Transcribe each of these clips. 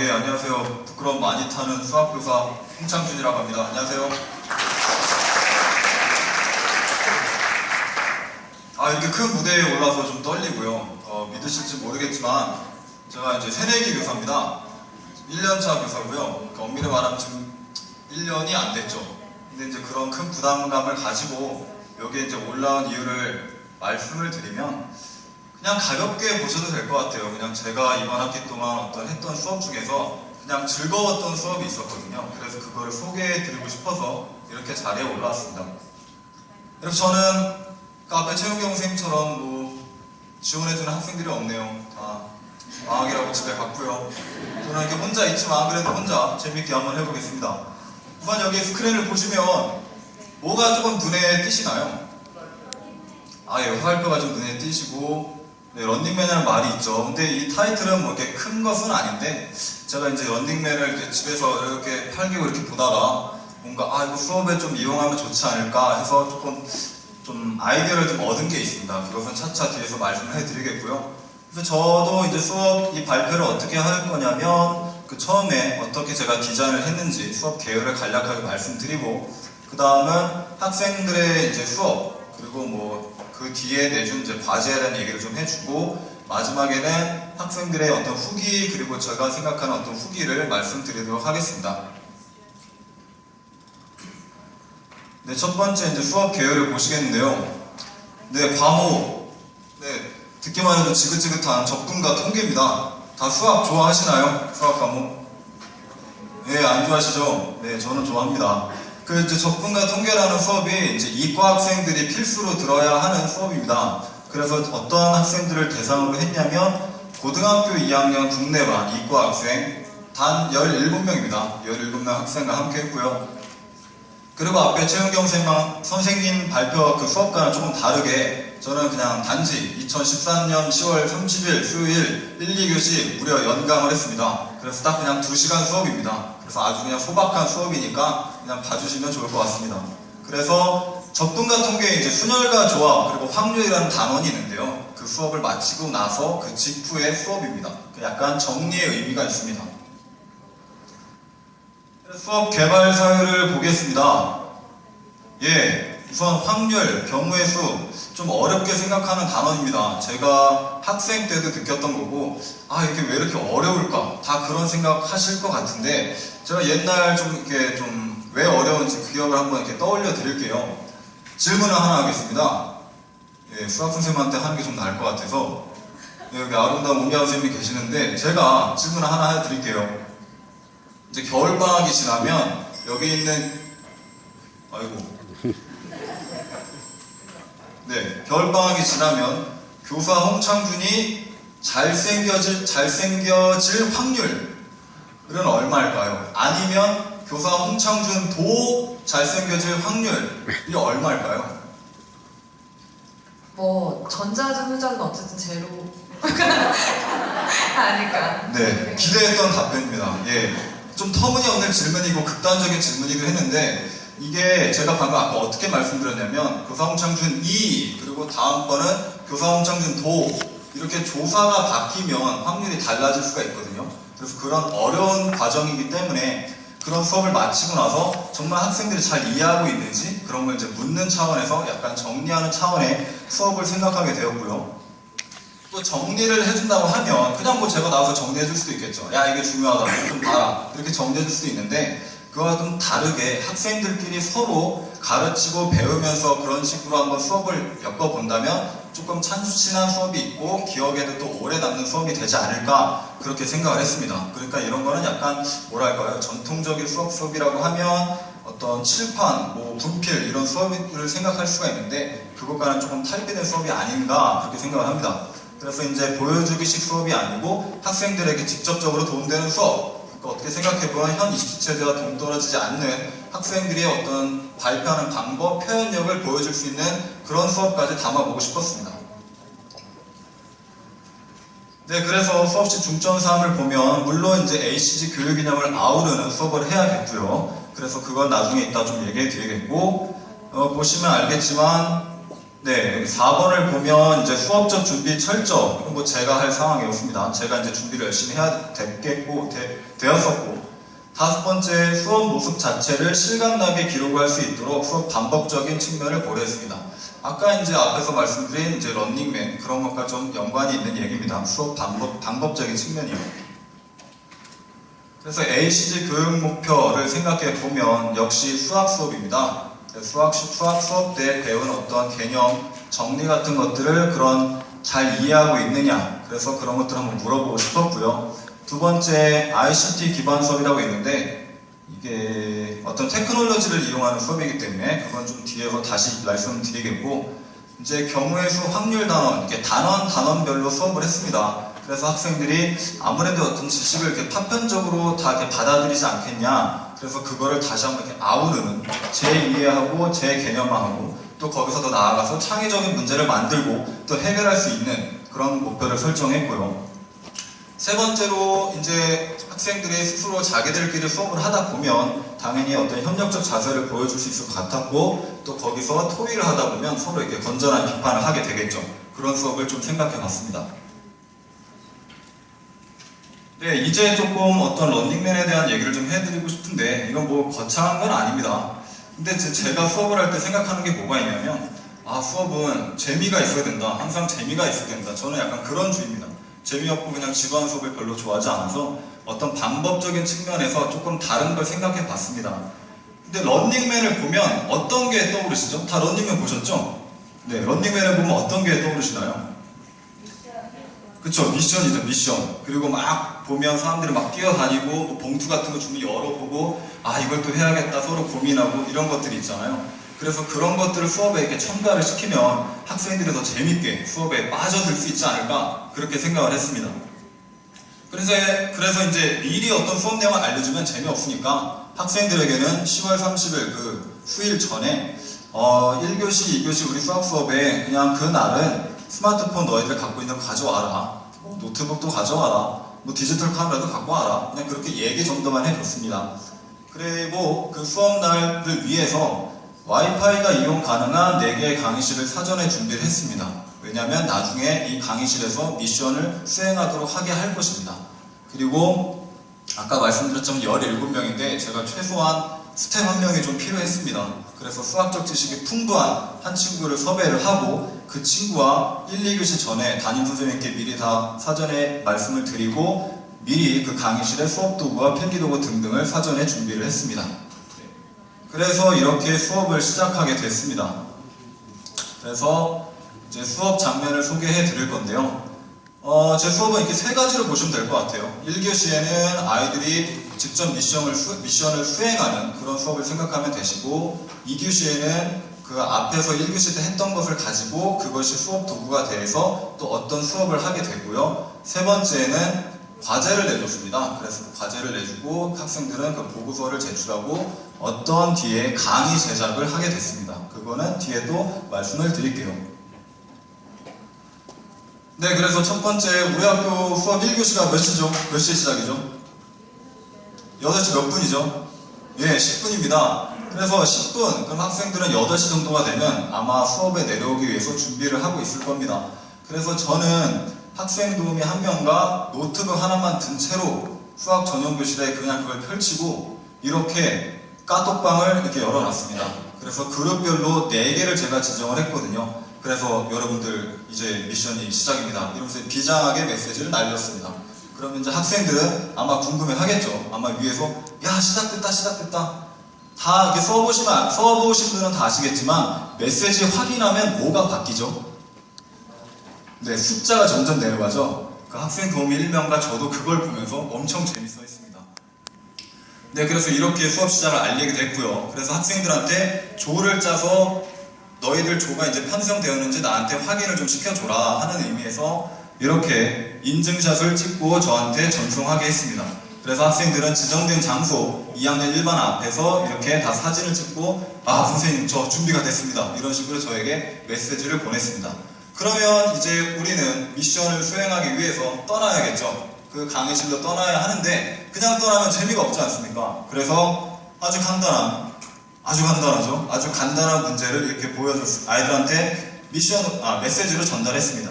예, 안녕하세요. 부끄러움 많이 타는 수학교사 홍창준이라고 합니다. 안녕하세요. 이렇게 큰 무대에 올라서 좀 떨리고요. 믿으실지 모르겠지만, 제가 이제 새내기 교사입니다. 1년차 교사고요. 엄밀히 말하면 지금 1년이 안 됐죠. 근데 이제 그런 큰 부담감을 가지고 여기에 이제 올라온 이유를 말씀을 드리면, 그냥 가볍게 보셔도 될 것 같아요. 그냥 제가 이번 학기 동안 했던 수업 중에서 그냥 즐거웠던 수업이 있었거든요. 그래서 그거를 소개해드리고 싶어서 이렇게 자리에 올라왔습니다. 그래서 저는 앞에 최은경 선생님처럼 지원해주는 학생들이 없네요. 다 방학이라고 집에 갔고요. 저는 이렇게 혼자 있지만 그래도 혼자 재밌게 한번 해보겠습니다. 우선 여기 스크린을 보시면 뭐가 조금 눈에 띄시나요? 예, 화살표가 좀 눈에 띄시고, 네, 런닝맨이라는 말이 있죠. 근데 이 타이틀은 뭐 이렇게 큰 것은 아닌데, 제가 이제 런닝맨을 이렇게 집에서 이렇게 팔기고 이렇게 보다가 뭔가 이거 수업에 좀 이용하면 좋지 않을까 해서 조금 좀 아이디어를 좀 얻은 게 있습니다. 그것은 차차 뒤에서 말씀을 해드리겠고요. 그래서 저도 이제 수업 이 발표를 어떻게 할 거냐면, 처음에 어떻게 제가 디자인을 했는지 수업 계열을 간략하게 말씀드리고, 그 다음은 학생들의 이제 수업, 그리고 그 뒤에 내준 이제 과제에 대한 얘기를 좀 해주고, 마지막에는 학생들의 어떤 후기, 그리고 제가 생각하는 어떤 후기를 말씀드리도록 하겠습니다. 네, 첫 번째 이제 수업 계열을 보시겠는데요. 네, 과목. 네, 듣기만 해도 지긋지긋한 접근과 통계입니다. 다 수학 좋아하시나요? 수학 과목? 네, 안 좋아하시죠? 네, 저는 좋아합니다. 이제 접근과 통계라는 수업이 이제 이과 학생들이 필수로 들어야 하는 수업입니다. 그래서 어떤 학생들을 대상으로 했냐면, 고등학교 2학년 국내반 이과 학생 단 17명입니다. 17명 학생과 함께 했고요. 그리고 앞에 최은경 선생님 발표 그 수업과는 조금 다르게, 저는 그냥 단지 2013년 10월 30일 수요일 1, 2교시 무려 연강을 했습니다. 그래서 딱 그냥 2시간 수업입니다. 그래서 아주 그냥 소박한 수업이니까 그냥 봐주시면 좋을 것 같습니다. 그래서 접근과 통계에 이제 순열과 조합, 그리고 확률이라는 단원이 있는데요. 그 수업을 마치고 나서 그 직후의 수업입니다. 약간 정리의 의미가 있습니다. 수업 개발 사유를 보겠습니다. 예, 우선 확률, 경우의 수, 좀 어렵게 생각하는 단원입니다. 제가 학생 때도 느꼈던 거고, 이게 왜 이렇게 어려울까? 다 그런 생각 하실 것 같은데, 제가 옛날 왜 어려운지 그 기억을 한번 이렇게 떠올려 드릴게요. 질문을 하나 하겠습니다. 예, 수학 선생님한테 하는 게 좀 나을 것 같아서, 여기 아름다운 우미아 선생님이 계시는데, 제가 질문을 하나 해드릴게요. 이제 겨울방학이 지나면, 여기 있는, 네, 겨울방학이 지나면 교사 홍창준이 잘생겨질 확률은 얼마일까요? 아니면 교사 홍창준 도 잘생겨질 확률이 얼마일까요? 전자든 후자든 어쨌든 제로 아닐까. 네, 기대했던 답변입니다. 예, 좀 터무니없는 질문이고 극단적인 질문이긴 했는데, 이게 제가 방금 아까 어떻게 말씀드렸냐면, 교사 홍창준 2, 그리고 다음번은 교사 홍창준 도, 이렇게 조사가 바뀌면 확률이 달라질 수가 있거든요. 그래서 그런 어려운 과정이기 때문에 그런 수업을 마치고 나서 정말 학생들이 잘 이해하고 있는지 그런 걸 이제 묻는 차원에서 약간 정리하는 차원의 수업을 생각하게 되었고요. 또 정리를 해준다고 하면 그냥 제가 나와서 정리해줄 수도 있겠죠. 야, 이게 중요하다, 좀 봐라, 이렇게 정리해줄 수도 있는데, 그거와 좀 다르게 학생들끼리 서로 가르치고 배우면서 그런 식으로 한번 수업을 엮어본다면 조금 친한 수업이 있고 기억에도 또 오래 남는 수업이 되지 않을까, 그렇게 생각을 했습니다. 그러니까 이런 거는 약간 전통적인 수업이라고 하면 어떤 칠판, 분필 이런 수업을 생각할 수가 있는데, 그것과는 조금 탈피된 수업이 아닌가, 그렇게 생각을 합니다. 그래서 이제 보여주기식 수업이 아니고 학생들에게 직접적으로 도움되는 수업, 어떻게 생각해보면 현 20세대와 동떨어지지 않는 학생들이 어떤 발표하는 방법, 표현력을 보여줄 수 있는 그런 수업까지 담아보고 싶었습니다. 네, 그래서 수업시 중점사항을 보면 물론 이제 ACG 교육 이념을 아우르는 수업을 해야겠고요. 그래서 그건 나중에 이따 좀 얘기해 드리겠고, 보시면 알겠지만, 네, 여기 4번을 보면 이제 수업적 준비 철저, 이건 뭐 제가 할 상황이었습니다. 제가 이제 준비를 열심히 해야 되었었고, 5번째, 수업 모습 자체를 실감나게 기록할 수 있도록 수업 반복적인 측면을 고려했습니다. 아까 이제 앞에서 말씀드린 이제 런닝맨, 그런 것과 좀 연관이 있는 얘기입니다. 수업 반복적인 측면이요. 그래서 ACG 교육 목표를 생각해 보면 역시 수학 수업입니다. 수학 수업 때 배운 어떤 개념, 정리 같은 것들을 잘 이해하고 있느냐, 그래서 그런 것들을 한번 물어보고 싶었고요. 두 번째, ICT 기반 수업이라고 있는데 이게 어떤 테크놀로지를 이용하는 수업이기 때문에 그건 좀 뒤에서 다시 말씀드리겠고, 이제 경우의 수, 확률 단원, 이렇게 단원별로 수업을 했습니다. 그래서 학생들이 아무래도 어떤 지식을 이렇게 파편적으로 다 이렇게 받아들이지 않겠냐, 그래서 그거를 다시 한번 이렇게 아우르는, 재이해하고 재개념화하고 또 거기서 더 나아가서 창의적인 문제를 만들고 또 해결할 수 있는 그런 목표를 설정했고요. 세 번째로 이제 학생들이 스스로 자기들끼리 수업을 하다 보면 당연히 어떤 협력적 자세를 보여줄 수 있을 것 같았고, 또 거기서 토의를 하다 보면 서로 이렇게 건전한 비판을 하게 되겠죠. 그런 수업을 좀 생각해 봤습니다. 네, 이제 조금 어떤 런닝맨에 대한 얘기를 좀 해드리고 싶은데, 이건 뭐 거창한 건 아닙니다. 근데 제가 수업을 할 때 생각하는 게 뭐가 있냐면, 수업은 재미가 있어야 된다. 항상 재미가 있어야 된다. 저는 약간 그런 주의입니다. 재미없고 그냥 지루한 수업을 별로 좋아하지 않아서 어떤 방법적인 측면에서 조금 다른 걸 생각해 봤습니다. 근데 런닝맨을 보면 어떤 게 떠오르시죠? 다 런닝맨 보셨죠? 네, 런닝맨을 보면 어떤 게 떠오르시나요? 그쵸, 미션이죠, 미션. 그리고 막 보면 사람들이 막 뛰어다니고 뭐 봉투 같은 거 주면 열어보고 이걸 또 해야겠다 서로 고민하고 이런 것들이 있잖아요. 그래서 그런 것들을 수업에 이렇게 첨가를 시키면 학생들이 더 재밌게 수업에 빠져들 수 있지 않을까, 그렇게 생각을 했습니다. 그래서 이제 미리 어떤 수업 내용을 알려주면 재미없으니까 학생들에게는 10월 30일 그 수일 전에 1교시, 2교시 우리 수학 수업에 그냥 그날은 스마트폰 너희들 갖고 있는 거 가져와라, 노트북도 가져와라, 뭐 디지털 카메라도 갖고 와라, 그냥 그렇게 얘기 정도만 해줬습니다. 그리고 그 수업날을 위해서 와이파이가 이용 가능한 4개의 강의실을 사전에 준비를 했습니다. 왜냐하면 나중에 이 강의실에서 미션을 수행하도록 하게 할 것입니다. 그리고 아까 말씀드렸지만 17명인데 제가 최소한 스텝 1명이 좀 필요했습니다. 그래서 수학적 지식이 풍부한 한 친구를 섭외를 하고 그 친구와 1, 2교시 전에 담임 선생님께 미리 다 사전에 말씀을 드리고 미리 그 강의실에 수업 도구와 필기도구 등등을 사전에 준비를 했습니다. 그래서 이렇게 수업을 시작하게 됐습니다. 그래서 이제 수업 장면을 소개해 드릴 건데요. 제 수업은 이렇게 3가지로 보시면 될 것 같아요. 1교시에는 아이들이 직접 미션을 수행하는 그런 수업을 생각하면 되시고, 2교시에는 그 앞에서 1교시 때 했던 것을 가지고 그것이 수업 도구가 돼서 또 어떤 수업을 하게 되고요. 3번째는 과제를 내줬습니다. 그래서 과제를 내주고 학생들은 그 보고서를 제출하고 어떤 뒤에 강의 제작을 하게 됐습니다. 그거는 뒤에 또 말씀을 드릴게요. 네, 그래서 첫 번째, 우리 학교 수업 1교시가 몇 시죠? 몇 시에 시작이죠? 8시 몇 분이죠? 예, 10분입니다. 그래서 10분, 그럼 학생들은 8시 정도가 되면 아마 수업에 내려오기 위해서 준비를 하고 있을 겁니다. 그래서 저는 학생 도우미 1명과 노트북 하나만 든 채로 수학 전용 교실에 그냥 그걸 펼치고 이렇게 카톡방을 이렇게 열어놨습니다. 그래서 그룹별로 4개를 제가 지정을 했거든요. 그래서 여러분들 이제 미션이 시작입니다, 이러면서 비장하게 메시지를 날렸습니다. 그러면 이제 학생들은 아마 궁금해 하겠죠. 아마 위에서 야, 시작됐다 다 이렇게 써보신 분들은 다 아시겠지만 메시지 확인하면 뭐가 바뀌죠? 네, 숫자가 점점 내려가죠. 그 학생 도우미 1명과 저도 그걸 보면서 엄청 재밌어 했습니다. 네, 그래서 이렇게 수업 시작을 알리게 됐고요. 그래서 학생들한테 조를 짜서 너희들 조가 이제 편성되었는지 나한테 확인을 좀 시켜줘라 하는 의미에서 이렇게 인증샷을 찍고 저한테 전송하게 했습니다. 그래서 학생들은 지정된 장소 2학년 1반 앞에서 이렇게 다 사진을 찍고 선생님 저 준비가 됐습니다, 이런 식으로 저에게 메시지를 보냈습니다. 그러면 이제 우리는 미션을 수행하기 위해서 떠나야겠죠. 그 강의실로 떠나야 하는데 그냥 떠나면 재미가 없지 않습니까? 그래서 아주 간단하죠. 아주 간단한 문제를 이렇게 보여줬어요. 아이들한테 메시지로 전달했습니다.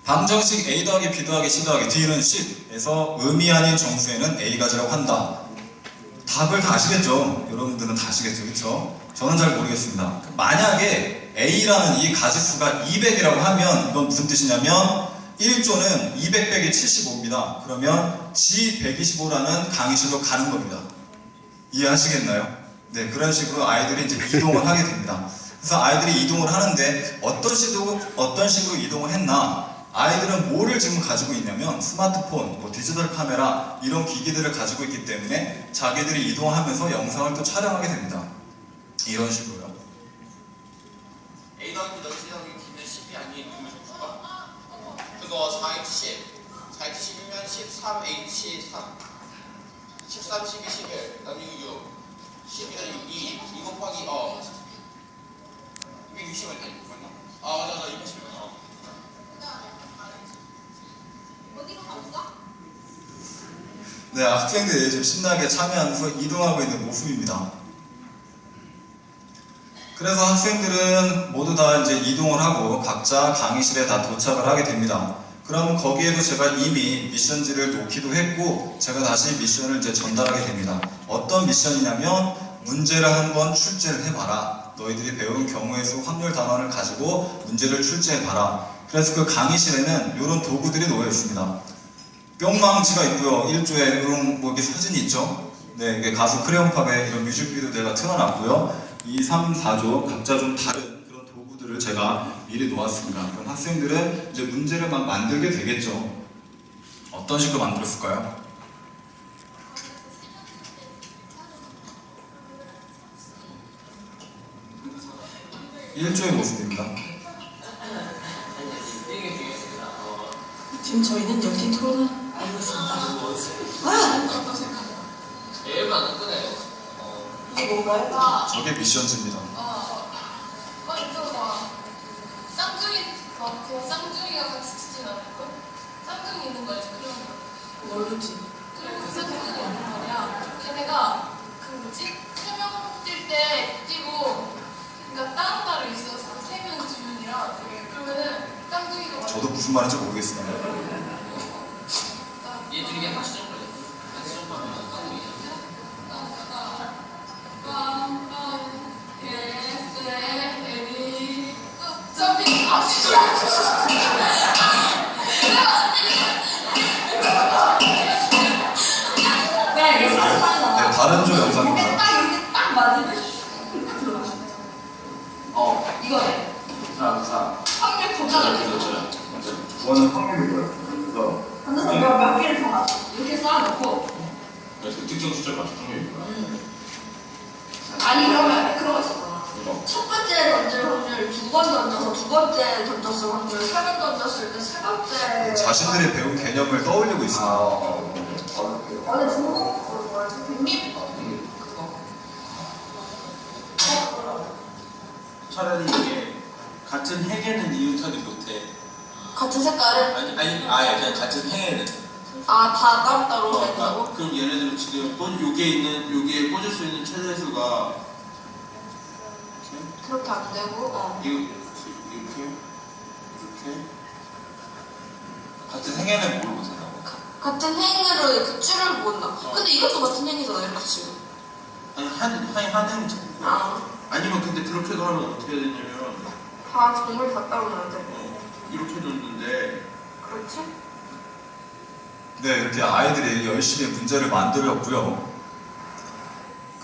방정식 A 더하기 B 더하기 C 더하기 D는 10에서 의미 아닌 정수에는 A가지라고 한다. 답을 다 아시겠죠? 여러분들은 다 아시겠죠? 그렇죠? 저는 잘 모르겠습니다. 만약에 A라는 이 가지수가 200이라고 하면 이건 무슨 뜻이냐면 1조는 200 빼기 75입니다. 그러면 G125라는 강의실로 가는 겁니다. 이해하시겠나요? 네, 그런 식으로 아이들이 이제 이동을 하게 됩니다. 그래서 아이들이 이동을 하는데 어떤 식으로 이동을 했나? 아이들은 뭐를 지금 가지고 있냐면 스마트폰, 디지털 카메라 이런 기기들을 가지고 있기 때문에 자기들이 이동하면서 영상을 또 촬영하게 됩니다. 이런 식으로요. A 더하기 B 더하기 D는 10이 아닌 정수가? 그거 4H10 4H10이면 13H3 13, 12, 11 나누기 6 12가 2 2 곱하기 260을 다 맞나? 맞아 260을 어디로 갔어? 네, 학생들이 지금 신나게 참여하면서 이동하고 있는 모습입니다. 그래서 학생들은 모두 다 이제 이동을 하고 각자 강의실에 다 도착을 하게 됩니다. 그럼 거기에도 제가 이미 미션지를 놓기도 했고 제가 다시 미션을 이제 전달하게 됩니다. 어떤 미션이냐면 문제를 한번 출제를 해봐라. 너희들이 배운 경우의 수 확률 단원을 가지고 문제를 출제해봐라. 그래서 그 강의실에는 이런 도구들이 놓여 있습니다. 뿅망치가 있고요. 1조에 이런 이렇게 사진이 있죠. 네, 이게 가수 크레용팝의 이런 뮤직비디오 내가 틀어놨고요. 2, 3, 4조 각자 좀 다른 그런 도구들을 제가 미리 놓았습니다. 그럼 학생들은 이제 문제를 막 만들게 되겠죠. 어떤 식으로 만들었을까요? 1조의 모습입니다. 지금 저희는 열띤 토론을 하고 있습니다. 얘만 안 끄네요. 이게 뭔가요? 저게 미션지입니다. 이거 봐. 쌍둥이가 같이 치진 않을걸? 쌍둥이 있는 거 알지? 그런 거. 모르지. 그리고 그 쌍둥이가 있는 말이야. 걔네가 세 명 뛸 때 뛰고, 그러니까 다른 있어서 3명, 2명이랑 그러면은 쌍둥이가 저도 무슨 말인지 모르겠습니다. 얘들이 그냥 같이 좀 걸려. 같이 좀 하면 쌍둥이야. 네, 다른 조 영상입니다. 딱 맞으면 이거네. 확률 조작을 저는 확률이고요. 그래서 몇 개를 더 이렇게 쌓아놓고 특정 숫자 맞춘 확률이구나. 아니 그러면 그런 거 있었잖아. 첫 번째 던질 확률, 두 번 던져서 두 번째 던졌을 확률, 세 번 던졌을 때 세 번째. 자신들이 배운 개념을 떠올리고 있습니다. 원래 중국 백립 차라리 이게 같은 행에는 뉴턴이 못해. 같은 색깔을 아예 그냥 같은 행에는. 다 따로따로 했다고? 그럼 예를 들어 지금 여기에 꽂을 수 있는 최대수가 그렇게 안 되고 이렇게 같은 행에는 모르고 산다고. 같은 행으로 그 줄을 모은다. 근데 이것도 같은 행이잖아 이렇게 지금. 아니 한 행. 아니면 근데 그렇게도 하면 어떻게 되냐면 다 정말 다 따로 놔야 돼. 이렇게 놓는데 그렇지? 네, 이렇게 아이들이 열심히 문제를 만들었고요.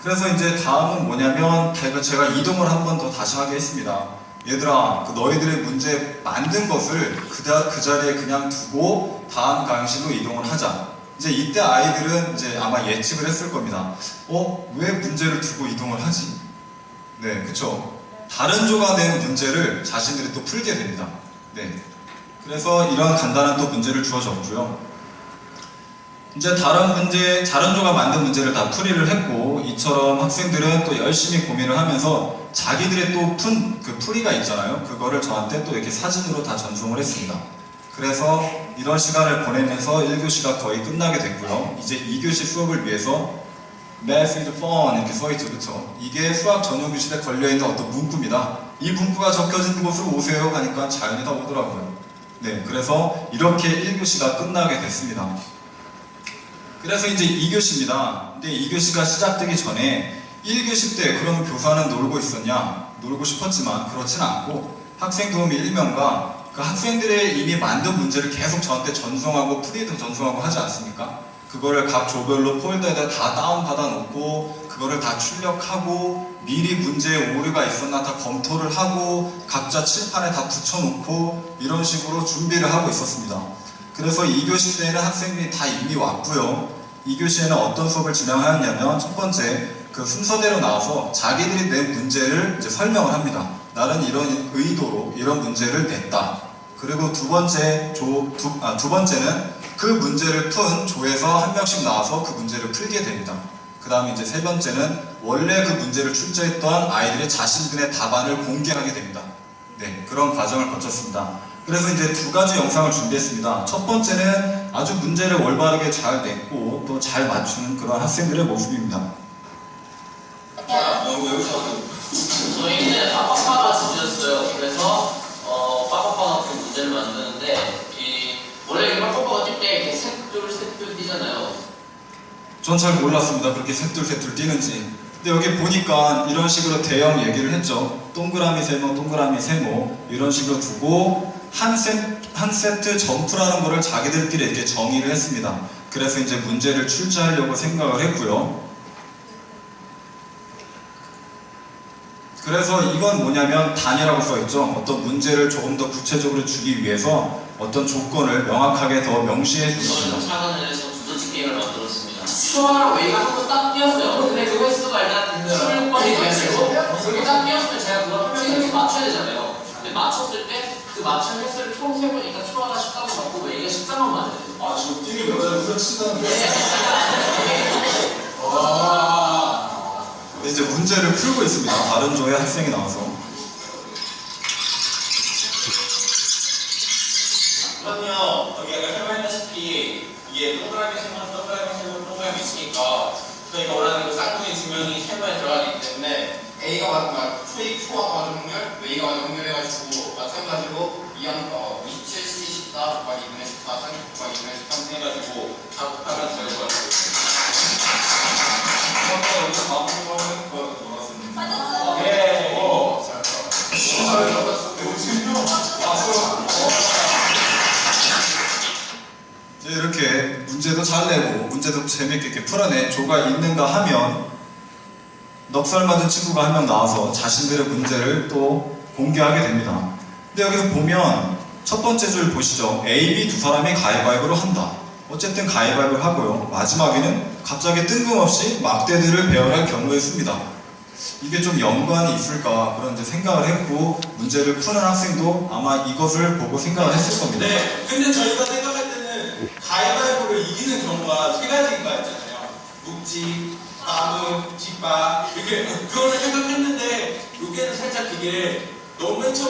그래서 이제 다음은 뭐냐면 제가 이동을 한 번 더 다시 하게 했습니다. 얘들아, 너희들의 문제 만든 것을 그 자리에 그냥 두고 다음 강의실로 이동을 하자. 이제 이때 아이들은 이제 아마 예측을 했을 겁니다. 왜 문제를 두고 이동을 하지? 네, 그쵸. 다른 조가 낸 문제를 자신들이 또 풀게 됩니다. 네. 그래서 이런 간단한 또 문제를 주어졌고요. 이제 다른 조가 만든 문제를 다 풀이를 했고, 이처럼 학생들은 또 열심히 고민을 하면서 자기들의 또 푼 그 풀이가 있잖아요. 그거를 저한테 또 이렇게 사진으로 다 전송을 했습니다. 그래서 이런 시간을 보내면서 1교시가 거의 끝나게 됐고요. 이제 2교시 수업을 위해서 Math is fun 이렇게 써있죠, 그쵸? 이게 수학 전용 교실에 걸려있는 어떤 문구입니다. 이 문구가 적혀진 곳으로 오세요 하니까 자연히 다 오더라고요. 네, 그래서 이렇게 1교시가 끝나게 됐습니다. 그래서 이제 2교시입니다. 근데 2교시가 시작되기 전에 1교시 때 그러면 교사는 놀고 있었냐? 놀고 싶었지만 그렇진 않고 학생 도우미 1명과 그 학생들의 이미 만든 문제를 계속 저한테 전송하고 프리드 전송하고 하지 않습니까? 그거를 각 조별로 폴더에다 다 다운받아 놓고 그거를 다 출력하고 미리 문제에 오류가 있었나 다 검토를 하고 각자 칠판에 다 붙여놓고 이런 식으로 준비를 하고 있었습니다. 그래서 2교시 때는 학생들이 다 이미 왔고요. 2교시에는 어떤 수업을 진행하였냐면 첫 번째 그 순서대로 나와서 자기들이 낸 문제를 이제 설명을 합니다. 나는 이런 의도로 이런 문제를 냈다. 그리고 두 번째는 그 문제를 푼 조에서 한 명씩 나와서 그 문제를 풀게 됩니다. 그 다음에 이제 세 번째는 원래 그 문제를 출제했던 아이들의 자신들의 답안을 공개하게 됩니다. 네, 그런 과정을 거쳤습니다. 그래서 이제 두 가지 영상을 준비했습니다. 첫 번째는 아주 문제를 올바르게 잘 냈고 또 잘 맞추는 그런 학생들의 모습입니다. 저희는 빠빠빠가 주제였어요. 그래서 빠빠빠 같은 문제를 만드는데 원래 이 빠빠빠가 뛸 때 이렇게 셋둘 뛰잖아요. 전 잘 몰랐습니다. 그렇게 셋둘 뛰는지. 근데 여기 보니까 이런 식으로 대형 얘기를 했죠. 동그라미 세모, 동그라미 세모 이런 식으로 두고 한 세트 점프라는 거를 자기들끼리 이렇게 정의를 했습니다. 그래서 이제 문제를 출제하려고 생각을 했고요. 그래서 이건 뭐냐면 단위라고 써있죠. 어떤 문제를 조금 더 구체적으로 주기 위해서 어떤 조건을 명확하게 더 명시해 준 저는 겁니다. 차관에서 두더지 게임을 만들었습니다. 추하랑 웨이가 한 번 딱 뛰었어요. 근데 그거 횟수가 일단 16번이 돼가지고 그게 딱 뛰었으면 제가 그걸 획수 맞춰야 되잖아요. 근데 맞췄을 때 그 맞춘 횟수를 총 세보니까 추하가 14번 맞고 웨이가 13번 맞아요. 아, 지금 뛰기 여자를 후려친다는 이제 문제를 풀고 있습니다. 다른 조의 학생이 나와서. 그럼요. 여기 아까 설명했다시피 이게 동그라미 세모, 동그라미 있으니까 저희가 원하는 그 쌍둥이 증명이 세모에 들어가기 때문에 A가 맞는 Q가 맞은 확률, A가 맞은 확률 해가지고 마찬가지로 27C 14 곱하기 2분의 14, 30 곱하기 2분의 13 해가지고 다 곱하면 되는 거예요. 아까 여기서 나온 거는 그거 돌았습니다. 맞았어요. 예. 이제 이렇게 문제도 잘 내고 문제도 재밌게 이렇게 풀어낸 조가 있는가 하면 넉살 맞은 친구가 한 명 나와서 자신들의 문제를 또 공개하게 됩니다. 근데 여기서 보면 첫 번째 줄 보시죠. A, B 두 사람이 가위바위보를 한다. 어쨌든 가위바위보를 하고요. 마지막에는 갑자기 뜬금없이 막대들을 배열할 경우에 씁니다. 이게 좀 연관이 있을까 그런 이제 생각을 했고 문제를 푸는 학생도 아마 이것을 보고 생각을 했을 겁니다. 네. 근데 저희가 생각할 때는 가위바위보를 이기는 경우가 세 가지가 있잖아요. 묵지, 나무, 깃발 이렇게 그거를 생각했는데 여기는 살짝 이게 너무 맨 처음에